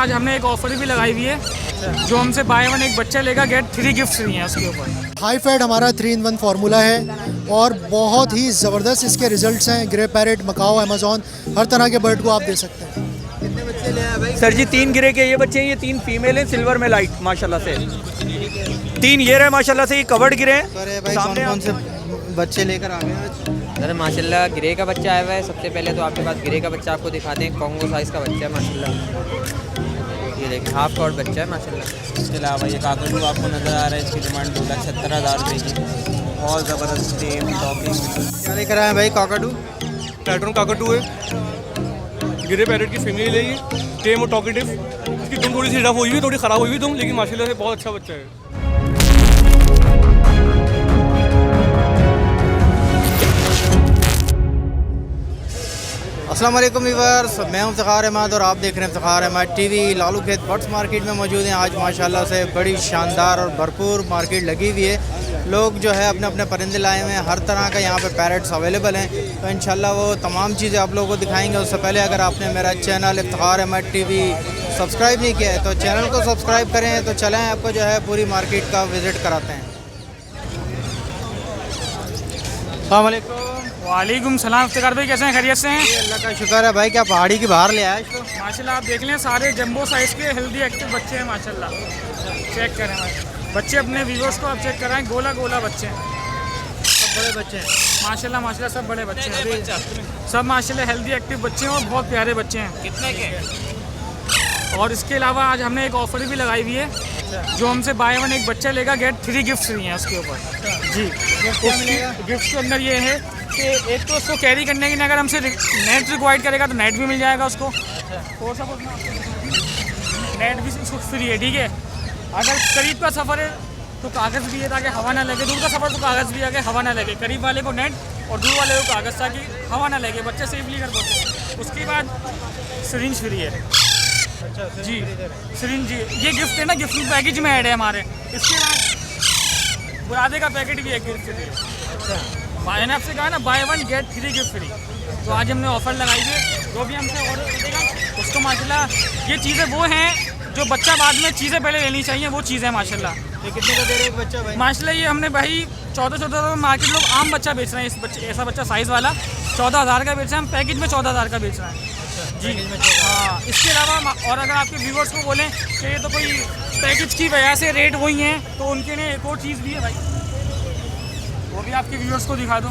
आज हमने एक ऑफर भी लगाई हुई है, जो हमसे बाय वन एक बच्चा लेगा गेट 3 गिफ्ट फ्री हैं उसके ऊपर। हाई फैट हमारा 3-in-1 फार्मूला है और बहुत ही ज़बरदस्त इसके रिजल्ट्स हैं। ग्रे पैरेट, मकाओ, अमेजॉन, हर तरह के बर्ड को आप दे सकते हैं। कितने बच्चे ले आए भाई? सर जी 3 गिरे के ये बच्चे हैं, ये 3 फीमेल हैं, सिल्वर में लाइट माशाल्लाह से। 3 ये रहे माशाल्लाह से, ये कवर्ड गिरे हैं। अरे भाई सामने कौन से बच्चे लेकर आ गए आज? सर माशाल्लाह ग्रे का बच्चा आया हुआ है। सबसे पहले तो आपके पास ग्रे का बच्चा आपको दिखाते हैं। कॉन्गो साइज़ का बच्चा है माशाल्लाह, ये देखिए हाफ कॉर्ड बच्चा है माशाल्लाह। इसके अलावा ये काकड़ू आपको नज़र आ रहा है, इसकी डिमांड 2,70,000 रुपये की। बहुत ज़बरदस्त टेम टॉकिंग। क्या लेकर आए भाई? काकाडू पैटर्न काकटू है, गिरे पैरेट की फीमेल है ये, टेम और टॉकेटिव। इसकी दुम थोड़ी सी रफ हुई हुई, थोड़ी ख़राब हुई हुई दुम, लेकिन माशाल्लाह से बहुत अच्छा बच्चा है। अस्सलाम वालेकुम व्यूअर्स, मैं हूं इफ्तिखार अहमद और आप देख रहे हैं इफ्तिखार अहमद टीवी। लालू खेत बर्ड्स मार्केट में मौजूद हैं। आज माशाल्लाह से बड़ी शानदार और भरपूर मार्केट लगी हुई है। लोग जो है अपने अपने परिंदे लाए हुए हैं, हर तरह का यहाँ पे पैरेट्स अवेलेबल हैं। तो इंशाल्लाह वो तमाम चीज़ें आप लोगों को दिखाएंगे। उससे पहले अगर आपने मेरा channel Iftikhar Ahmed TV subscribe नहीं किया है तो चैनल को सब्सक्राइब करें। तो चलें आपको जो है पूरी मार्केट का विज़िट कराते हैं। अस्सलाम वालेकुम। वालेकुम सलाम। इफ्तिकार भाई कैसे हैं, खैरियत से हैं? अल्लाह का शुक्र है भाई। क्या पहाड़ी की बाहर ले आए इसको? माशाल्लाह आप देख लें, सारे जंबो साइज़ के हेल्दी एक्टिव बच्चे हैं माशाल्लाह। चेक करें भाई, बच्चे अपने व्यूअर्स को आप चेक कराएं। गोला गोला बच्चे हैं, सब बड़े बच्चे हैं माशाल्लाह माशाल्लाह सब बड़े बच्चे हैं, सब माशाल्लाह हेल्दी एक्टिव बच्चे हैं और बहुत प्यारे बच्चे हैं। कितने के? और इसके अलावा आज हमने एक ऑफर भी लगाई हुई है, जो हमसे बाय वन एक बच्चा लेगा गेट 3 गिफ्ट फ्री हैं उसके ऊपर। जी, गिफ्ट के अंदर ये है कि एक तो उसको कैरी करने की, अगर हमसे नेट रिक्वायर्ड करेगा तो नेट भी मिल जाएगा उसको, और सब नेट भी उसको फ्री है। ठीक है, अगर करीब का सफ़र है तो कागज़ भी है ताकि हवा ना लगे, दूर का सफ़र तो कागज़ भी है कि हवा ना लगे। करीब वाले को नेट और दूर वाले को कागज़ ताकि हवा ना लगे, बच्चे सेफली कर पहुँचे। उसके बाद सिरिंज फ्री है जी, सिरिंज जी ये गिफ्ट है ना, गिफ्ट पैकेज में ऐड है हमारे। इसके बाद बुरादे का पैकेट भी है गिफ्ट फ्री। मैंने आपसे कहा ना by one get 3 gift free, तो आज हमने ऑफ़र लगाई है। जो भी हमसे ऑर्डर करेगा उसको माशाल्लाह ये चीज़ें वो हैं जो बच्चा बाद में चीज़ें पहले लेनी चाहिए, वो चीज़ें माशाल्लाह। ये कितने का दे रहे हैं एक बच्चा भाई? माशाल्लाह ये हमने भाई 14,000 मार्केट लोग आम बच्चा बेच रहे हैं। इस बच्चे ऐसा बच्चा साइज़ वाला 14,000 का बेच रहे हैं, हम पैकेज में 14,000 का बेच रहे हैं जी। हाँ, इसके अलावा और अगर आपके व्यूवर्स को बोलें कि ये तो कोई पैकेज की वजह से रेट वही हैं, तो उनके लिए एक और चीज़ भी है भाई, वो भी आपके व्यूवर्स को दिखा दो।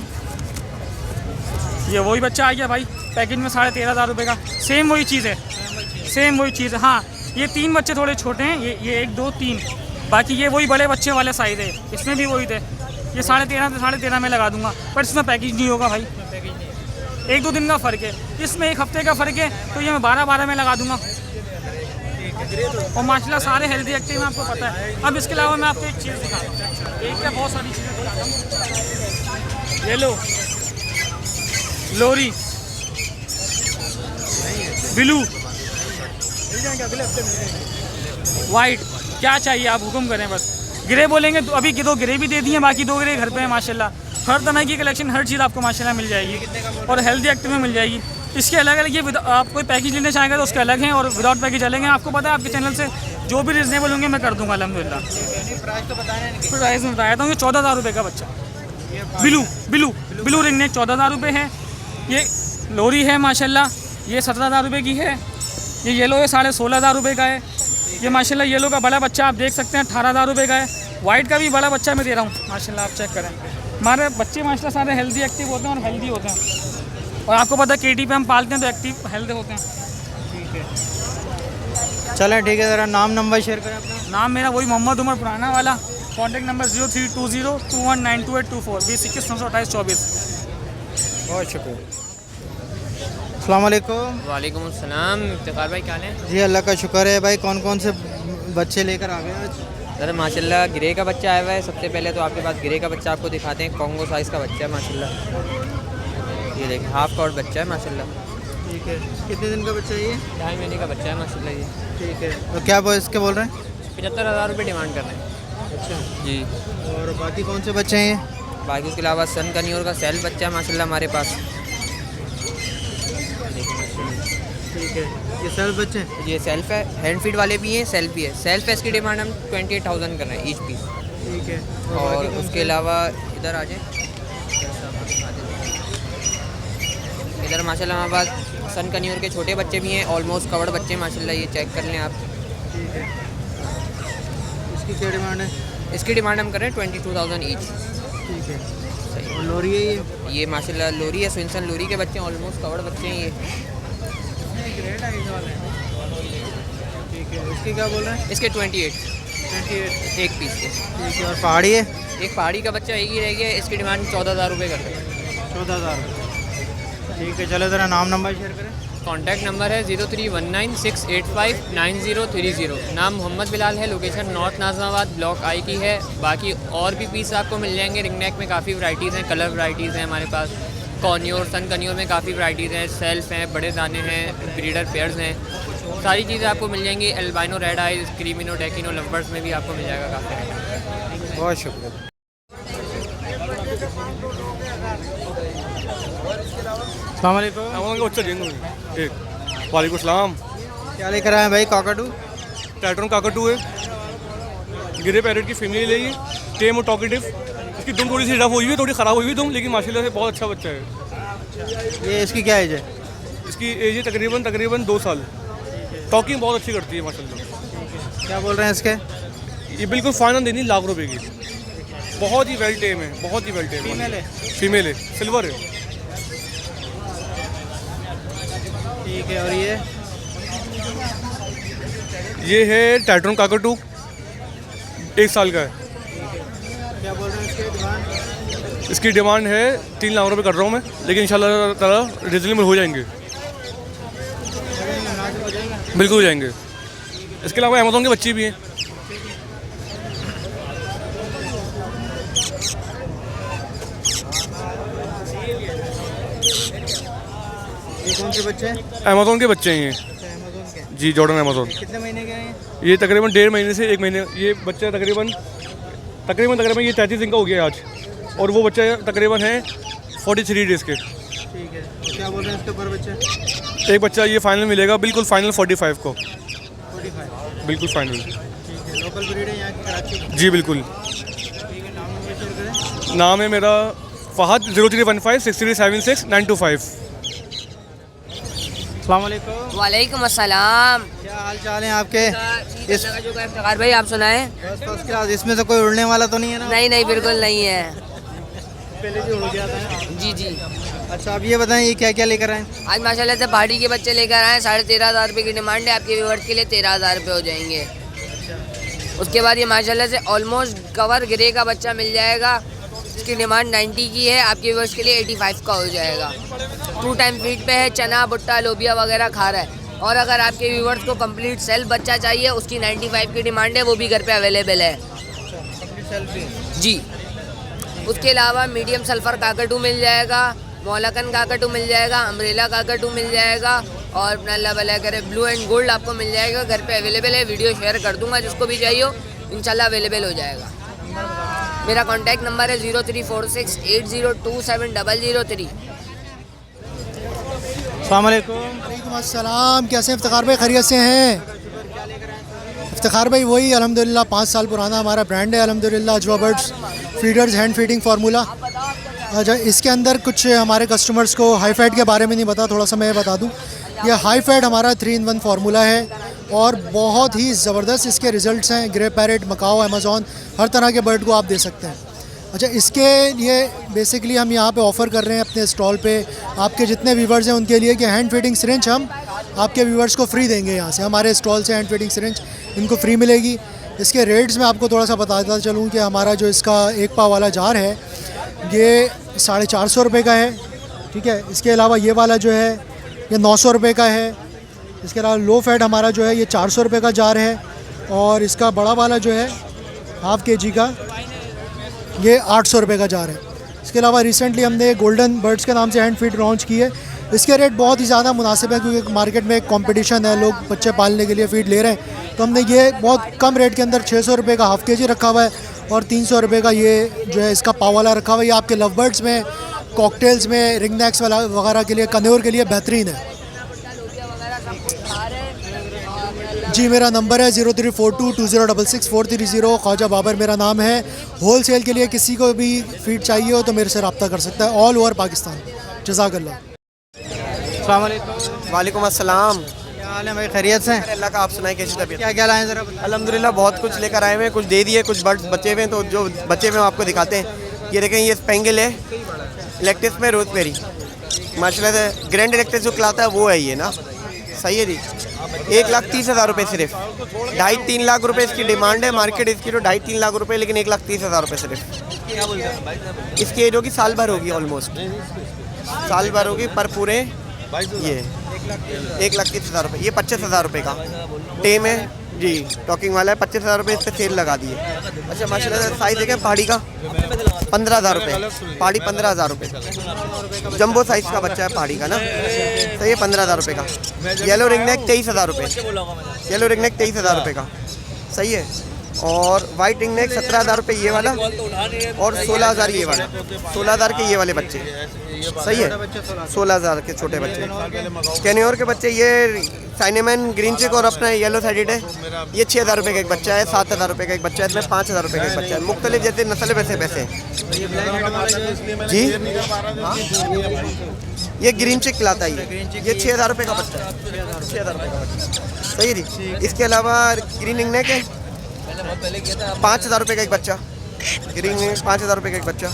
ये वही बच्चा आ गया भाई, पैकेज में 13,500 रुपये का, सेम वही चीज़ है, सेम वही चीज़ है। हाँ, ये 3 बच्चे थोड़े छोटे हैं, ये 1 2 3, बाकी ये वही बड़े बच्चे वाले साइज़ है। इसमें भी वही थे, ये 13.5 में लगा दूंगा, पर इसमें पैकेज नहीं होगा भाई। 1-2 दिन का फ़र्क है, इसमें 1 हफ्ते का फ़र्क है, तो ये मैं 12 में लगा दूंगा। और माशाल्लाह सारे हेल्दी एक्टिव हैं, आपको पता है। अब इसके अलावा मैं आपको एक चीज़ दिखाता हूँ, एक क्या बहुत सारी चीज़ें दिखाता हूँ। ये लो, लोरी ब्लू वाइट, क्या चाहिए आप हुक्म करें बस। ग्रे बोलेंगे तो अभी 2 ग्रे भी दे दिए, बाकी 2 ग्रे घर पे हैं माशाल्लाह। हर तरह की कलेक्शन, हर चीज़ आपको माशाल्लाह मिल जाएगी और हेल्दी एक्टिव में मिल जाएगी। इसके अलग अलग ये आप कोई पैकेज लेना चाहेंगे तो उसके अलग हैं, और विदाउट पैकेज अलग हैं। आपको पता है आपके चैनल से जो भी रिजनेबल होंगे मैं कर दूँगा अल्हम्दुलिल्लाह। प्राइस तो बताया नहीं। प्राइस में बताया था, ये 14,000 रुपये का बच्चा ब्लू रिंग नेक 14,000 रुपये है। ये लोरी है माशाल्लाह, ये 17,000 रुपये की है। ये येलो है 16,500 रुपये का है। ये माशाल्लाह येलो का बड़ा बच्चा आप देख सकते हैं 18,000 रुपये का है। वाइट का भी बड़ा बच्चा मैं दे रहा हूँ माशाल्लाह, आप चेक करें। हमारे बच्चे माशाल्लाह सारे हेल्दी एक्टिव होते हैं और हेल्दी होते हैं, और आपको पता है केटी पे हम पालते हैं तो एक्टिव हेल्दी होते हैं। ठीक है, चलें ठीक है। ज़रा नाम नंबर शेयर करें अपना। नाम मेरा वही मोहम्मद उमर पुराना वाला, कॉन्टैक्ट नंबर 032021922824 2021-928-24। बहुत शुक्रिया। अस्सलाम वालेकुम। वालेकुम अस्सलाम। इफ्तिखार भाई क्या हैं? जी अल्लाह का शुक्र है भाई। कौन कौन से बच्चे लेकर आ गए आज? सर माशाल्लाह ग्रे का बच्चा आया हुआ है। सबसे पहले तो आपके पास ग्रे का बच्चा आपको दिखाते हैं। कॉन्गो साइज़ का बच्चा है माशाल्लाह, ये देखिए हाफ कॉर्ड बच्चा है माशाल्लाह। ठीक है, कितने दिन का बच्चा है ये? 2.5 महीने का बच्चा है माशाल्लाह ये। ठीक है, तो क्या इसके बोल रहे हैं? 75,000 रुपये डिमांड कर रहे हैं अच्छा जी। और बाकी कौन से बच्चे हैं ये? बाकी उसके अलावा सन कन्योर का सेल बच्चा है माशाल्लाह हमारे पास। ठीक ठीक है, ये सेल्फ बच्चे हैं? ये सेल्फ है, हैंड फीड वाले भी हैं, सेल्फ भी है। सेल्फ है, इसकी डिमांड हम 28,000 कर रहे हैं ईच पीस। ठीक है, और उसके अलावा इधर आ जाए, इधर माशाल्लाह हमारे पास सन कन्योर के छोटे बच्चे भी हैं, ऑलमोस्ट कवर्ड बच्चे माशाल्लाह, ये चेक कर लें आप। ठीक है, इसकी क्या डिमांड है? इसकी डिमांड हम कर रहे हैं 22,000 ईच। ठीक है, सही। और लोरी है ये माशाल्लाह लोरी है, स्विंसन लोरी के बच्चे हैं, ऑलमोस्ट कवर्ड बच्चे हैं ये। ठीक है, इसकी क्या बोल रहे हैं? इसके 28 एक पीस के। ठीक है, और पहाड़ी है? एक पहाड़ी का बच्चा एक ही रह गया, इसकी डिमांड 14,000 रुपये कर रहे हैं। 14,000। ठीक है, चलो ज़रा नाम नंबर शेयर करें। कॉन्टैक्ट नंबर है 0319685930। नाम मोहम्मद बिलाल है, location north Nazimabad block I की है। बाकी और भी पीस आपको मिल जाएंगे। रिंग नेक में काफ़ी वैराइटीज़ हैं, कलर वैराइटीज़ हैं हमारे पास। कॉन्योर सन कन्योर में काफ़ी वैराइटीज़ हैं, सेल्फ हैं, बड़े दाने हैं, ब्रीडर पेयर्स हैं, सारी चीज़ें आपको मिल जाएंगी। एल्बाइनो, रेड आइज, क्रीमिनो, डेकिनो, लवबर्ड्स में भी आपको मिल जाएगा काफ़ी। बहुत शुक्रिया। अस्सलाम वालेकुम। अमेज़न का बच्चा देंगे एक। वालेकुम सलाम। क्या लेकर आए हैं भाई? काकाटू? टैटरन काकाटू है, ग्रे पैरेट की फीमेल है ये, टेम और टॉकेटिव। इसकी दुम थोड़ी सी रफ हुई हुई, थोड़ी ख़राब हुई हुई दुम, लेकिन माशाल्लाह से बहुत अच्छा बच्चा है। ये इसकी क्या एज है? इसकी एज है तकरीबन 2 साल। टॉकिंग बहुत अच्छी करती है माशाल्लाह। क्या बोल रहे हैं इसके? ये बिल्कुल फाइनल देनी लाख रुपए की। बहुत ही वेल टेम है, बहुत ही वेल टेम। फीमेल है? फीमेल है, सिल्वर है। ठीक है, और ये है टैटरन काकाटू, 1 साल का है। क्या बोल रहे हैं इसके डिमांड? इसकी डिमांड है 3 लाख रुपए कर रहा हूँ मैं, लेकिन इंशाल्लाह ताला रिजनेबल हो जाएंगे, बिल्कुल हो जाएंगे। इसके अलावा अमेज़न के बच्चे भी हैं। ये कौन से बच्चे हैं? अमेज़न के बच्चे हैं ये। अमेज़न के? जी, जॉर्डन अमेज़न। कितने महीने के हैं? ये तकरीबन 1.5 महीने से 1 महीने। ये बच्चा तकरीबन ये 33 दिन का हो गया आज, और वो बच्चा तकरीबन है 43 डेज़ के। ठीक है, और क्या बोल रहे हैं इसके पर बच्चे? एक बच्चा ये फाइनल मिलेगा, बिल्कुल फाइनल 45 को, 45। बिल्कुल फाइनल। ठीक है, लोकल ब्रीड है यहाँ की कराची की? जी बिल्कुल। ठीक है, नाम नंबर शेयर करें। नाम है मेरा फ़हद, 03156376 अस्सलाम वालेकुम। वालेकुम अस्सलाम। क्या हाल चाल है आपके? इस इफ्तिखार भाई आप सुनाएं। बस फर्स्ट क्लास। इसमें से कोई उड़ने वाला तो नहीं है ना? नहीं नहीं बिल्कुल नहीं है। पहले भी उड़ गया था। जी जी। अच्छा, अब ये बताएं ये क्या क्या लेकर आए? आज माशाल्लाह से पहाड़ी के बच्चे लेकर आए हैं। 13,500 रुपये की डिमांड है, आपके व्यूअर्स के लिए 13,000 रुपये हो जाएंगे। उसके बाद ये माशाल्लाह से ऑलमोस्ट कवर ग्रे का बच्चा मिल जाएगा, इसकी डिमांड 90 की है, आपके व्यूअर्स के लिए 85 का हो जाएगा। 2 टाइम फीड पे है, चना, भुट्टा, लोबिया वगैरह खा रहा है। और अगर आपके व्यूअर्स को कंप्लीट सेल्फ बच्चा चाहिए, उसकी 95 की डिमांड है, वो भी घर पे अवेलेबल है। जी। उसके अलावा मीडियम सल्फर काकटू मिल जाएगा, मौलकन काकटू मिल जाएगा, अम्ब्रेला काकटू मिल जाएगा, और अल्लाह भला करे ब्लू एंड गोल्ड आपको मिल जाएगा, घर पे अवेलेबल है। वीडियो शेयर कर दूंगा, जिसको भी चाहिए हो इंशाल्लाह अवेलेबल हो जाएगा। मेरा कॉन्टैक्ट नंबर है 0346802703। अस्सलाम वालेकुम। वालेकुम अस्सलाम। कैसे हैं इफ्तिखार भाई? खैरियत से हैं? इफ्तिखार भाई वही अल्हम्दुलिल्लाह 5 साल पुराना हमारा ब्रांड है अल्हम्दुलिल्लाह, Ajwa birds feeders hand feeding formula. अच्छा, इसके अंदर कुछ हमारे कस्टमर्स को हाई फैट के बारे में नहीं पता, थोड़ा सा मैं बता दूं। ये हाई फैट हमारा 3-in-1 फार्मूला है और बहुत ही ज़बरदस्त इसके रिज़ल्ट्स हैं। ग्रे पैरेट, मकाओ, अमेज़न, हर तरह के बर्ड को आप दे सकते हैं। अच्छा, इसके लिए बेसिकली हम यहाँ पे ऑफ़र कर रहे हैं अपने स्टॉल पे आपके जितने व्यूवर्स हैं उनके लिए कि हैंड फीडिंग सिरिंज हम आपके व्यूवर्स को फ्री देंगे। यहाँ से हमारे स्टॉल से हैंड फीडिंग सिरिंज इनको फ्री मिलेगी। इसके रेट्स में आपको थोड़ा सा बताता चलूँ कि हमारा जो इसका 1 पाव वाला जार है ये 450 रुपये का है। ठीक है, इसके अलावा ये वाला जो है ये 900 रुपये का है। इसके अलावा लो फैट हमारा जो है ये 400 रुपये का जार है, और इसका बड़ा वाला जो है ½ kg का ये 800 रुपये का जार है। इसके अलावा रिसेंटली हमने गोल्डन बर्ड्स के नाम से हैंड फीड लॉन्च की है। इसके रेट बहुत ही ज़्यादा मुनासिब है, क्योंकि मार्केट में एक कंपटीशन है, लोग बच्चे पालने के लिए फ़ीड ले रहे हैं। तो हमने ये बहुत कम रेट के अंदर 600 रुपये का ½ kg रखा हुआ है, और 300 रुपये का ये जो है इसका पाव वाला रखा हुआ है। ये आपके लव बर्ड्स में, कॉकटेल्स में, रिंग नेक्स वगैरह के लिए, कन्योर के लिए बेहतरीन है। जी मेरा नंबर है 034220666430। ख्वाजा बाबर मेरा नाम है। होल सेल के लिए किसी को भी फीड चाहिए हो तो मेरे से रब्ता कर सकता है, ऑल ओवर पाकिस्तान। जज़ाकल्लाह। अस्सलाम वालेकुम। वालेकुम अस्सलाम। क्या हाल है भाई, खैरियत से? अल्लाह का आप सुनाए कैसी तबीयत? क्या क्या लाए ज़रा? अल्हम्दुलिल्लाह बहुत कुछ लेकर आए हुए हैं, कुछ दे दिए, कुछ बर्ड्स बचे हुए हैं, तो जो बचे हुए हैं आपको दिखाते हैं। ये देखें, ये स्पेंगल है इलेक्ट्रिस में रोजबेरी, माशाल्लाह से ग्रैंड इलेक्ट्रिस जो खिलाता है वो है ये ना। सही है जी। 1,30,000 रुपये सिर्फ, 2.5-3 लाख रुपए इसकी डिमांड है। मार्केट इसकी तो 2.5-3 लाख रुपए, लेकिन 1,30,000 रुपये सिर्फ। इसकी एज होगी साल भर होगी, ऑलमोस्ट साल भर होगी पर पूरे ये 1,30,000 रुपये। ये 25,000 रुपये का टेम है जी, टॉकिंग वाला है। 25,000 रुपये इस पर सेल लगा दिए। अच्छा माशाल्लाह साइज़ देखें पहाड़ी का 15,000 रुपये, पहाड़ी 15,000 रुपये। जंबो साइज़ का बच्चा है पहाड़ी का ना, तो ये 15,000 रुपये का। येलो रिंगनेक 23,000 रुपये, येलो रिंगनेक 23,000 रुपये का। सही है। और वाइट रिंगनेक 17,000 रुपये ये वाला, और 16,000 ये वाला। 16,000 के ये वाले बच्चे। सही है, 16,000 के छोटे बच्चे। कैनियोर के बच्चे ये साइनेमैन ग्रीन चिक और अपना येलो साइडेड है, ये 6,000 रुपये का एक बच्चा है, 7,000 रुपये का एक बच्चा है, इसमें 5,000 रुपये का एक बच्चा है। मुख्तलिफ जैसे नस्ल वैसे पैसे जी। ये ग्रीन चिक लाता है, ये 6,000 रुपये का बच्चा है, 6,000 रुपये का बच्चा। सही है जी। इसके अलावा ग्रीन रिंगनेक है 5,000 रुपये का एक बच्चा, ग्रीन रिंगनेक 5,000 रुपये का एक बच्चा।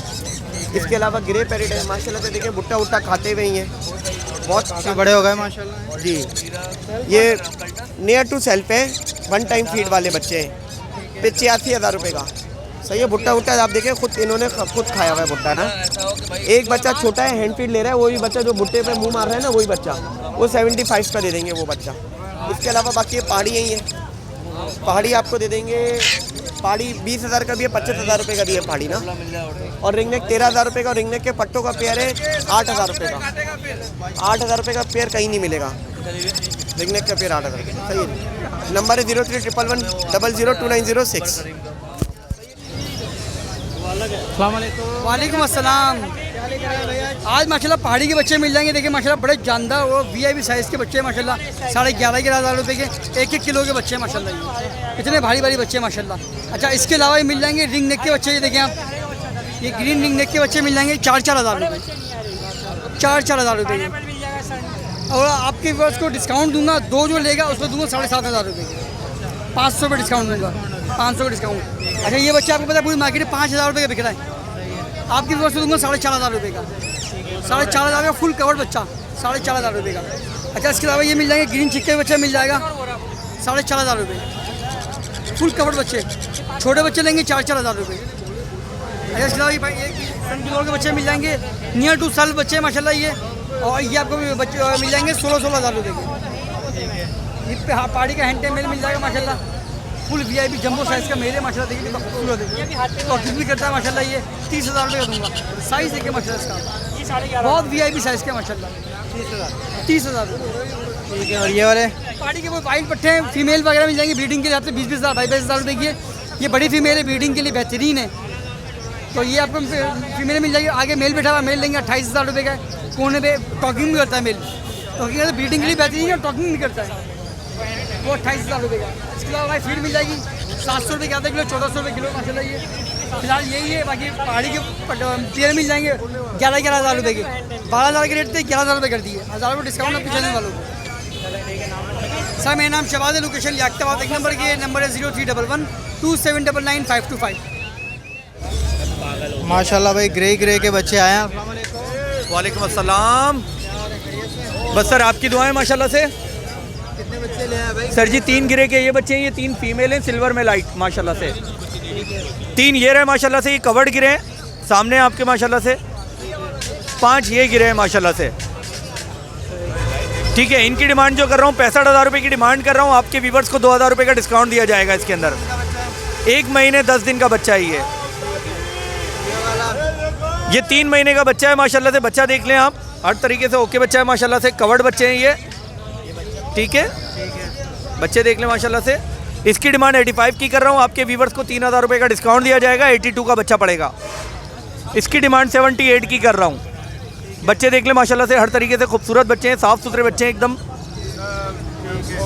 इसके अलावा ग्रे पैरेट है, माशाल्लाह से देखें भुट्टा वुट्टा खाते हुए ही हैं, बहुत काफ़ी बड़े हो गए माशाल्लाह जी। ये नियर टू सेल्फ है, 1 टाइम फीड वाले बच्चे हैं, 85,000 रुपये का। सही है। भुट्टा वुट्टा आप देखें खुद इन्होंने खुद खाया हुआ है भुट्टा ना। एक बच्चा छोटा है, हैंड फीड ले रहा है, वही बच्चा जो भुट्टे पे मुंह मार रहा है ना, वही बच्चा, वो 75 का दे देंगे वो बच्चा। इसके अलावा बाकी ये पहाड़ी यही है, पहाड़ी आपको दे देंगे, पहाड़ी 20,000 का भी है, 25,000 रुपये का भी है पहाड़ी ना। और रिंगनेक 13,000 रुपये का, और रिंगनेक के पट्टों का पेयर है 8,000 रुपये का। 8,000 रुपये का पेयर कहीं नहीं मिलेगा, रिंगनेक का पेयर 8,000 रुपये। सही है। नंबर है 031110029006। वालेकुम अस्सलाम। आज माशाल्लाह पहाड़ी के बच्चे मिल जाएंगे। देखिए माशाल्लाह बड़े जानदार और VIP साइज़ के बच्चे माशाल्लाह, 11,500 रुपये के 1-1 किलो के बच्चे माशाल्लाह, ये इतने भारी भारी बच्चे माशाल्लाह। अच्छा इसके अलावा ये मिल जाएंगे रिंग नेक के बच्चे, ये देखें आप, ये ग्रीन रिंग नेक के बच्चे मिल जाएंगे 4,000 रुपये, 4,000 रुपये के। और आपके व्यूअर्स को डिस्काउंट दूंगा, दो जो लेगा उसको दूंगा 7,500 रुपये, 500 रुपये डिस्काउंट दूंगा, 500 का डिस्काउंट। अच्छा ये बच्चा आपको पता है पूरी मार्केट में 5,000 रुपये का बिक रहा है, आपकी व्यूअर्स को दूंगा 4,500 रुपये का, 4,500 का फुल कवर्ड बच्चा, 4,500 रुपये का। अच्छा इसके अलावा ये मिल जाएंगे ग्रीन चिक का बच्चा मिल जाएगा 4,500 रुपये, फुल कवर्ड बच्चे। छोटे बच्चे लेंगे 4,000 रुपये। अच्छा इसके अलावा ये सन किलोर के बच्चे मिल जाएंगे नियर टू साल बच्चे माशाल्लाह ये, और ये आपको बच्चे मिल जाएंगे 16,000 रुपये के। ये पहाड़ी का हैंड मेल मिल जाएगा माशाल्लाह, फुल VIP जंबो साइज़ का मेल है माशाल्लाह। देखिए खूबसूरत है, टॉकिंग भी करता है माशाल्लाह। ये 30,000 रुपये का दूंगा। साइज़ देखिए माशाल्लाह इसका, बहुत VIP साइज़ का माशाल्लाह, 30,000 रुपये। ठीक है। और ये वाले पहाड़ी के वो वाइट पट्टे हैं, फीमेल वगैरह मिल जाएंगे ब्रीडिंग के लिए आपसे 20,000 22,000 रुपये की है। ये बड़ी फीमेल है, ब्रीडिंग के लिए बेहतरीन है, तो ये आपको फीमेल मिल जाएगी। आगे मेल बैठा हुआ, मेल लेंगे 28,000 रुपये का, कोने पे टॉकिंग भी करता है मेल, टॉकिंग करता है, ब्रीडिंग के लिए बेहतरीन है और टॉकिंग भी करता है, वो 28,000 रुपये का। इसके अलावा भाई फीड मिल जाएगी 700 रुपये का आधा किलो, 1,400 रुपये किलो माशाल्लाह। ये फिलहाल यही है, बाकी पहाड़ी के पेयर मिल जाएंगे 11,000 रुपये के, 12,000 के रेट थे 11,000 रुपये कर दिए, 1,000 रुपये डिस्काउंट आपके चैनल वालों को। सर मेरा नाम शबाज है, लोकेशन याक्ताबाद, एक नंबर के नंबर है 031127999525। माशाल्लाह भाई ग्रे के बच्चे आए हैं। वालेकुम अस्सलाम। बस सर आपकी दुआएं माशाल्लाह से। कितने बच्चे ले आए भाई? सर जी 3 गिरे के ये बच्चे हैं, ये 3 फीमेल हैं, सिल्वर में लाइट माशाल्लाह से। 3 ये रहे माशाल्लाह से, ये कवर्ड गिरे हैं सामने आपके माशाल्लाह से। 5 ये गिरे हैं माशाल्लाह से। ठीक है। इनकी डिमांड जो कर रहा हूँ 65,000 रुपये की डिमांड कर रहा हूँ। आपके व्यूवर्स को 2,000 रुपये का डिस्काउंट दिया जाएगा इसके अंदर। 1 महीने 10 दिन का बच्चा ही है ये 3 महीने का बच्चा है माशाल्लाह से। बच्चा देख लें आप, हर तरीके से ओके बच्चा है माशाल्लाह से, कवर्ड बच्चे हैं ये। ठीक है, बच्चे देख लें माशाल्लाह से। इसकी डिमांड 85 की कर रहा हूँ। आपके व्यूवर्स को 3,000 रुपये का डिस्काउंट दिया जाएगा, 82 का बच्चा पड़ेगा। इसकी डिमांड 78 की कर रहा हूँ। बच्चे देख लें माशाल्लाह से, हर तरीके से खूबसूरत बच्चे हैं, साफ़ सुथरे बच्चे हैं एकदम।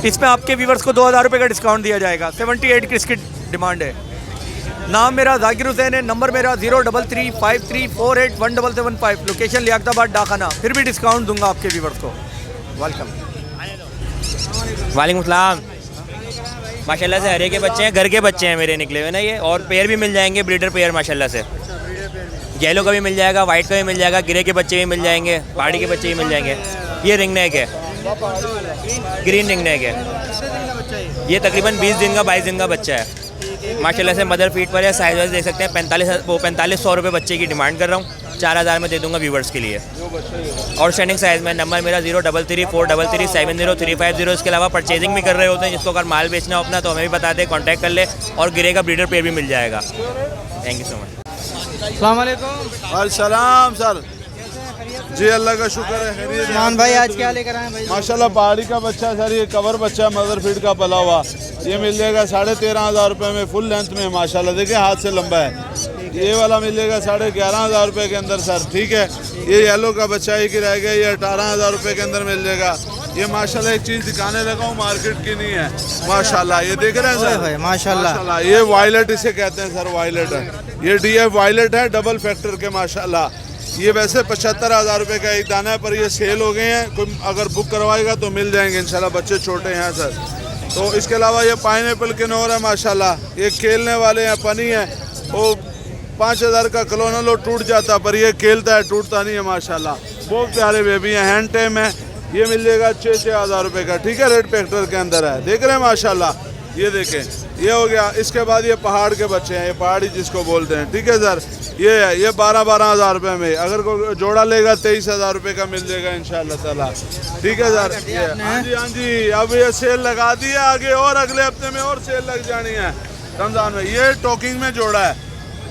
इस पर आपके व्यूवर्स को 2000 रुपये का डिस्काउंट दिया जाएगा। 78 की इसकी डिमांड है। नाम मेरा जाकिर हुसैन है, नंबर मेरा 0353481775, लोकेशन लियाकताबाद डाखाना। फिर भी डिस्काउंट दूंगा आपके व्यूवर्स को। वेलकम। वालेकुम सलाम। माशाल्लाह से हरे के बच्चे हैं, घर के बच्चे हैं मेरे निकले हुए ना ये, और पेयर भी मिल जाएंगे, ब्रीडर पेयर माशाल्लाह से। येलो का भी मिल जाएगा, वाइट का भी मिल जाएगा, ग्रे के बच्चे भी मिल जाएंगे, पहाड़ी के बच्चे भी मिल जाएंगे। ये रिंग नेक है, ग्रीन रिंग नेक है। ये तकरीबन 20 दिन का 22 दिन का बच्चा है माशाल्लाह से। मदर फीट पर है, साइज वाइज देख सकते हैं। 4500 रुपये बच्चे की डिमांड कर रहा हूँ, 4000 में दे दूंगा व्यूवर्स के लिए। और स्टैंडिंग साइज़ में नंबर मेरा 0334337035 इसके अलावा परचेजिंग भी कर रहे होते हैं, जिसको अगर माल बेचना हो अपना तो हमें भी बता दें, कॉन्टैक्ट कर ले। और गिरे का ब्रीडर पेयर भी मिल जाएगा। Thank you so much. अस्सलाम वालेकुम। सलाम सर जी, अल्लाह का शुक्र है। खैरियत है मान भाई, आज क्या लेकर आए भाई? माशाल्लाह पहाड़ी का बच्चा सर, ये कवर बच्चा मदर फीड का पला हुआ, ये मिल जाएगा 13,500 रुपये में, फुल लेंथ में माशाल्लाह। देखिए हाथ से लंबा है। ये वाला मिलेगा 11,500 रुपये के अंदर सर, ठीक है। ये येलो का बच्चा ही रह गया, ये 18,000 रुपये के अंदर मिल जाएगा। ये माशाल्लाह एक चीज़ दिखाने लगा हूँ, मार्केट की नहीं है माशाल्लाह। ये देख रहे हैं सर माशाल्लाह, ये वायलेट इसे कहते हैं सर, वायलेट है ये, DF वायलेट है, डबल फैक्टर के माशाल्लाह। ये वैसे 75,000 रुपये का एक दाना है, पर ये सेल हो गए हैं। कोई अगर बुक करवाएगा तो मिल जाएंगे इंशाल्लाह, बच्चे छोटे हैं सर। तो इसके अलावा ये पाइनएप्पल किनोर है माशाल्लाह, ये खेलने वाले हैं, पनी है। वो 5000 का कलोनल वो टूट जाता, पर ये खेलता है, टूटता नहीं है माशाल्लाह। बहुत प्यारे बेबी हैं, हैंड टेम है। ये मिल जाएगा 6,000 रुपये का, ठीक है। रेड फैक्टर के अंदर है, देख रहे हैं माशाल्लाह। ये देखें, ये हो गया। इसके बाद ये पहाड़ के बच्चे हैं, ये पहाड़ी जिसको बोलते हैं, ठीक है सर। ये है, ये 12,000 रुपये में, अगर कोई जोड़ा लेगा 23,000 रुपये का मिल जाएगा इंशाल्लाह ताला, ठीक है सर। हाँ जी हाँ जी, अब ये सेल लगा दी है, आगे और अगले हफ्ते में और सेल लग जानी है रमज़ान में। ये टॉकिंग में जोड़ा है,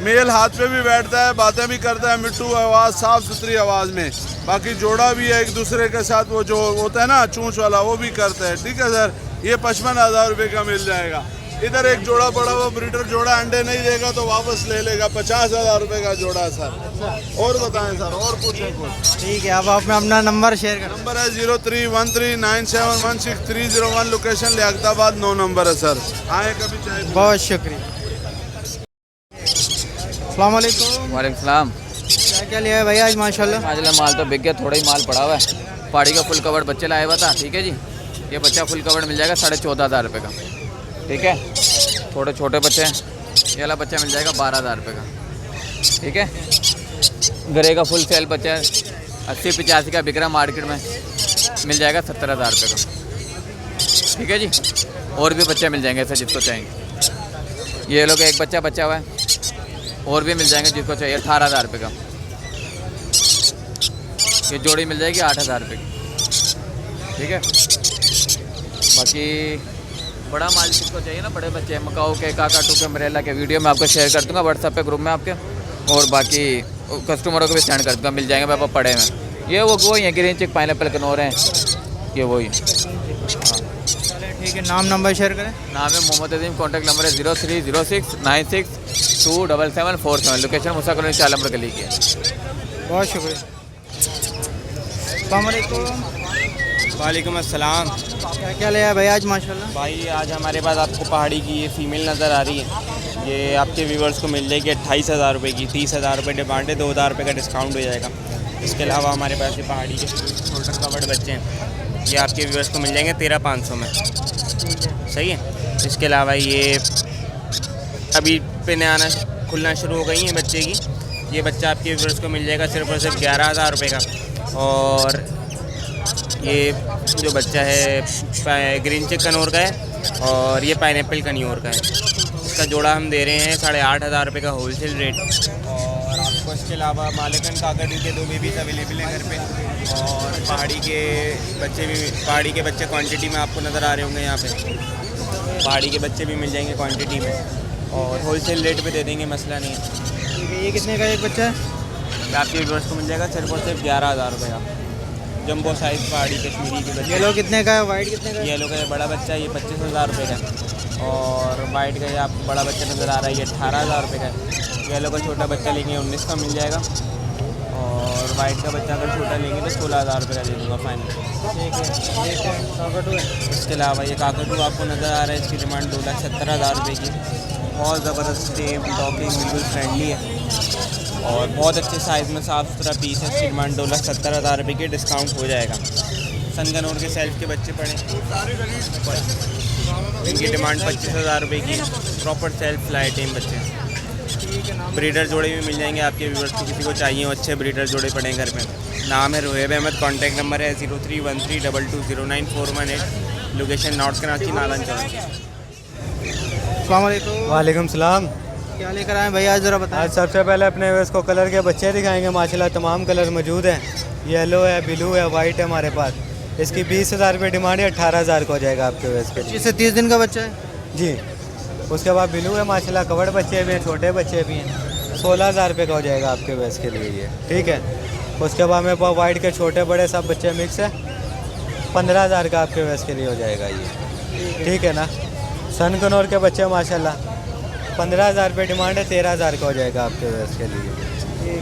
मेल हाथ पे भी बैठता है, बातें भी करता है, मिट्टू आवाज़, साफ़ सुथरी आवाज़ में। बाकी जोड़ा भी है एक दूसरे के साथ, वो जो होता है ना चूँच वाला, वो भी करता है, ठीक है सर। ये 55,000 रुपये का मिल जाएगा। इधर एक जोड़ा पड़ा हुआ ब्रीडर जोड़ा, अंडे नहीं देगा तो वापस ले लेगा, 50,000 रुपये का जोड़ा सर। और बताएं सर, और पूछें कुछ? ठीक है, अब आप अपना नंबर शेयर करें। नंबर है 0313971630 लोकेशन लियाकताबाद 9 नंबर है सर। आए कभी चाहे। बहुत शुक्रिया। अस्सलाम वालेकुम। वालेकुम सलाम। क्या क्या लिया है भैया आज माशाल्लाह? माशाल्लाह माल तो बिक गया, थोड़ा ही माल पड़ा हुआ है। पहाड़ी का फुल कवर बच्चे लाए हुआ था, ठीक है जी। ये बच्चा फुल कवर मिल जाएगा 14,500 रुपये का, ठीक है। थोड़े छोटे बच्चे हैं, ये वाला बच्चा मिल जाएगा 12,000 रुपये का, ठीक है। गरे का फुल सेल बच्चा है, 80-85 का बिक रहा मार्केट में, मिल जाएगा 70,000 रुपये का, ठीक है जी। और भी बच्चे मिल जाएंगे ऐसे जिसको चाहिए। ये लोग एक बच्चा बचा हुआ है, और भी मिल जाएंगे जिसको चाहिए 18,000 रुपये का। ये जोड़ी मिल जाएगी 8,000 रुपये की, ठीक है। बाकी बड़ा माल जिसको चाहिए ना, बड़े बच्चे मकाऊ के, काकाटू के, अम्ब्रेला के, वीडियो मैं आपको शेयर कर दूंगा व्हाट्सएप पे ग्रुप में आपके, और बाकी कस्टमरों को भी सेंड कर दूंगा, मिल जाएंगे पापा पड़े में। ये वो ही है, ग्रीन चिक पाइनएप्पल किनोर हैं, ये वही। हाँ ठीक है, नाम नंबर शेयर करें। नाम है मोहम्मद अजीम, कॉन्टैक्ट नंबर है 030696627747, लोकेशन मुसा कॉलोनी 4 नंबर गली की है। बहुत शुक्रिया। अस्सलाम वालेकुम। वालेकुम अस्सलाम। क्या क्या लिया है भैया आज माशाल्लाह? भाई आज हमारे पास आपको पहाड़ी की ये फ़ीमेल नज़र आ रही है, ये आपके व्यूवर्स को मिल जाएगी 28,000 रुपये की। 30,000 रुपये डिमांड है, 2,000 रुपये का डिस्काउंट हो जाएगा। इसके अलावा हमारे पास ये पहाड़ी के शोल्डर कवर्ड बच्चे हैं, ये आपके व्यूवर्स को मिल जाएंगे 13,500 में, सही है। इसके अलावा ये अभी पिने आना खुलना शुरू हो गई हैं बच्चे की, ये बच्चा आपके व्यूवर्स को मिल जाएगा सिर्फ और सिर्फ 11,000 रुपये का। और ये जो बच्चा है ग्रीन चिक कनौर का है, और ये पाइनएप्पल कन्योर का है। इसका जोड़ा हम दे रहे हैं 8,500 रुपये का होलसेल रेट। और आपको इसके अलावा मालिकन काकड़ी के 2 बेबीज़ अवेलेबल हैं घर पे, और पहाड़ी के बच्चे क्वांटिटी में आपको नज़र आ रहे होंगे यहाँ पे। पहाड़ी के बच्चे भी मिल जाएंगे क्वांटिटी में, और होलसेल रेट पे दे देंगे, मसला नहीं है। ये कितने का एक बच्चा है? आपके व्यूअर्स को मिल जाएगा सिर्फ और सिर्फ 11,000 रुपये का। जंबो साइज़ पहाड़ी कश्मीरी के बच्चे। येलो कितने का है? वाइट कितने का है? येलो का बड़ा बच्चा ये 25,000 रुपये का है, और वाइट का ये आपको बड़ा बच्चा नज़र आ रहा है, ये 18,000 रुपये का है। येलो का छोटा बच्चा लेंगे 19 का मिल जाएगा, और और वाइट का बच्चा अगर छोटा लेंगे तो 16,000 रुपये का दे दूँगा फाइनल। ठीक है, ये क्या काकटू है? इसके अलावा ये काकटू आपको नज़र आ रहा है, इसकी डिमांड 2,70,000 रुपये की। बहुत ज़बरदस्त टेम टॉकिंग बिल्कुल फ्रेंडली है और बहुत अच्छे साइज़ में साफ़ सुथरा पीस है। इसकी डिमांड 2,70,000 रुपये की, डिस्काउंट हो जाएगा। सनगनौर के सेल्फ के बच्चे पड़े, इनकी डिमांड 25,000 रुपये की। प्रॉपर सेल्फ फ्लाई टेम बच्चे, ब्रीडर जोड़े भी मिल जाएंगे आपके व्यूअर्स को, किसी को चाहिए हो अच्छे ब्रीडर जोड़े पड़े हैं घर में। नाम है रोहेब अहमद, कॉन्टैक्ट नंबर है 031322094118, लोकेशन नॉर्थ कराची नालन चौक। अस्सलाम वालेकुम। वालेकुम सलाम। क्या लेकर आए भैया, आज ज़रा बताएं। आज सबसे पहले अपने इसको कलर के बच्चे दिखाएंगे। माशाल्लाह तमाम कलर मौजूद हैं, येलो है, ब्लू है, वाइट है हमारे पास। इसकी 20,000 रुपये डिमांड है, 18,000 का हो जाएगा आपके वेस के लिए। 25 से 30 दिन का बच्चा है जी। उसके बाद ब्लू है माशाल्लाह, कवर्ड बच्चे भी हैं, छोटे बच्चे भी हैं, 16,000 रुपये का हो जाएगा आपके वेस के लिए ये, ठीक है। उसके बाद मेरे पास वाइट के छोटे बड़े सब बच्चे मिक्स है, 15,000 का आपके वेस के लिए हो जाएगा ये, ठीक है ना। सनकनौर के बच्चे माशाल्लाह 15,000 रुपये डिमांड है, 13,000 का हो जाएगा आपके वेस के लिए।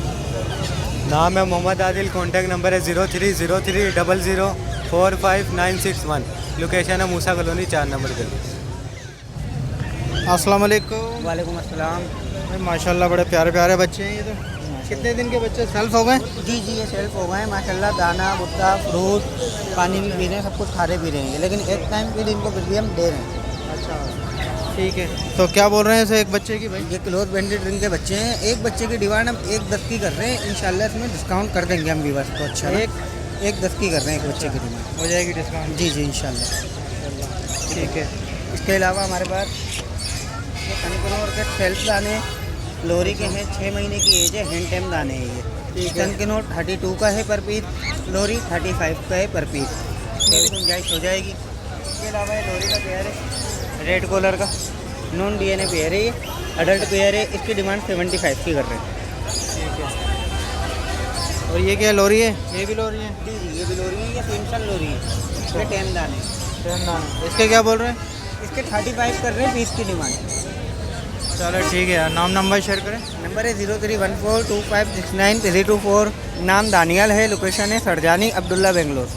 नाम है मोहम्मद आदिल, कॉन्टैक्ट नंबर है 0303004591, लोकेशन है मूसा कॉलोनी 4 नंबर गली। अस्सलाम वालेकुम। वालेकुम अस्सलाम। भाई माशाल्लाह बड़े प्यारे प्यारे बच्चे हैं ये तो। कितने दिन के बच्चे सेल्फ हो गए? जी जी, ये सेल्फ हो गए हैं माशाल्लाह। दाना भुट्टा फ्रूट पानी भी पी रहे हैं, सब कुछ खारे पी रहे हैं, लेकिन एक टाइम के लिए इनको फिर भी हम दे रहे हैं। अच्छा, ठीक है। तो क्या बोल रहे हैं इसे एक बच्चे की भाई? ये क्लोथ ब्रांडेड ड्रिंक के बच्चे हैं। एक बच्चे की डिमांड हम 1,10 की कर रहे हैं, इंशाल्लाह इसमें डिस्काउंट कर देंगे हम व्यूअर्स को। अच्छा, 1,10 की कर रहे हैं एक बच्चे की डिमांड, हो जाएगी डिस्काउंट? जी जी इंशाल्लाह। ठीक है। इसके अलावा हमारे पास ये सनकनौर के सेल्फ दाने लोरी के हैं, 6 महीने की एज है, हैंड टेम दाने हैं ये। सनकनौर 32 का है पर पीस, लोरी 35 का है पर पीस, इसमें भी गुंजाइश हो जाएगी। इसके अलावा ये लोरी का पेयर है, रेड कॉलर का नॉन DNA पेयर है, ये अडल्ट पेयर है, इसकी डिमांड 75 की कर रहे हैं। ठीक है। और ये क्या लोरी है? ये भी लोरी है? जी जी, ये भी लोरी है, ये सिंपल लोरी है, ये टेम दाने। टेम दाने, इसके क्या बोल रहे हैं? इसके 35 कर रहे हैं पीस की डिमांड। चलो ठीक है यार, नाम नंबर शेयर करें। नंबर है 03142569 324। नाम दानियाल है, लोकेशन है सरजानी अब्दुल्ला बेंगलोर।